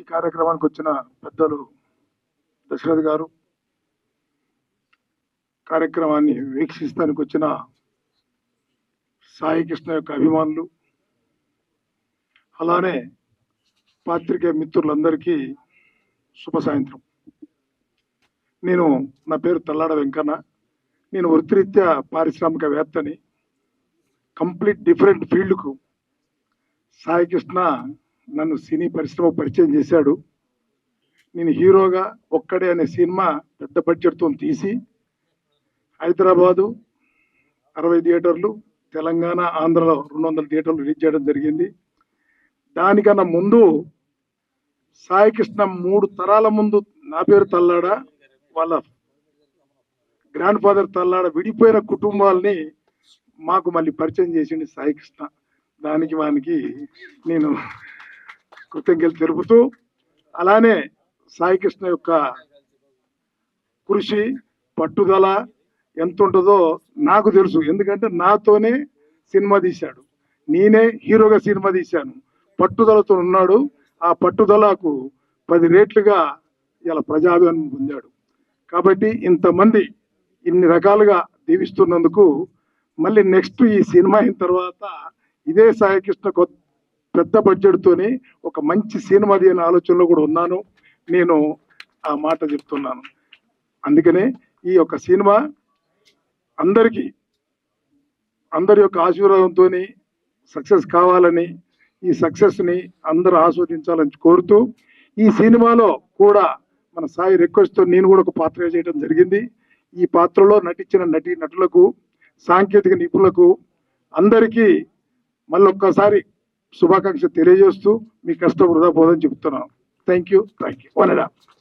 ఈ కార్యక్రమానికి వచ్చిన పెద్దలు దశరథ్ గారు, కార్యక్రమాన్ని వీక్షిస్తానికి వచ్చిన సాయి కృష్ణ యొక్క అభిమానులు, అలానే పాత్రికేయ మిత్రులందరికీ శుభ సాయంత్రం. నా పేరు తల్లాడ వెంకన్న. నేను వృత్తిరీత్యా పారిశ్రామికవేత్తని. కంప్లీట్ డిఫరెంట్ ఫీల్డ్కు సాయి కృష్ణ నన్ను సినీ పరిశ్రమ పరిచయం చేశాడు. నేను హీరోగా ఒక్కడే అనే సినిమా పెద్ద బడ్జెట్తో తీసి హైదరాబాదు 60 థియేటర్లు, తెలంగాణ, ఆంధ్రలో 200 థియేటర్లు రిలీజ్ చేయడం జరిగింది. దానికన్నా ముందు సాయి కృష్ణ 3 తరాల ముందు నా పేరు తల్లాడ, వాళ్ళ గ్రాండ్ ఫాదర్ తల్లాడ విడిపోయిన కుటుంబాలని మాకు మళ్ళీ పరిచయం చేసింది సాయి కృష్ణ. దానికి వానికి నేను కృతజ్ఞతలు తెలుపుతూ, అలానే సాయి కృష్ణ యొక్క కృషి, పట్టుదల ఎంత ఉంటుందో నాకు తెలుసు. ఎందుకంటే నాతోనే సినిమా తీశాడు, నేనే హీరోగా సినిమా తీశాను. పట్టుదలతో ఉన్నాడు. ఆ పట్టుదలకు 10 రెట్లుగా ఇలా ప్రజాభిమానం పొందాడు. కాబట్టి ఇంతమంది ఇన్ని రకాలుగా దీవిస్తున్నందుకు మళ్ళీ నెక్స్ట్ ఈ సినిమా అయిన తర్వాత ఇదే సాయి కృష్ణ పెద్ద బడ్జెట్తోని ఒక మంచి సినిమా అనే ఆలోచనలో కూడా ఉన్నాను. నేను ఆ మాట చెప్తున్నాను. అందుకనే ఈ యొక్క సినిమా అందరి యొక్క ఆశీర్వాదంతో సక్సెస్ కావాలని, ఈ సక్సెస్ని అందరూ ఆస్వాదించాలని కోరుతూ, ఈ సినిమాలో కూడా మన సాయి రిక్వెస్ట్తో నేను కూడా ఒక పాత్ర చేయడం జరిగింది. ఈ పాత్రలో నటించిన నటులకు, సాంకేతిక నిపుణులకు అందరికీ మళ్ళొక్కసారి శుభాకాంక్షలు తెలియజేస్తూ మీ కష్టం వృధా పోదని చెప్తున్నాను. Thank you. వనడా.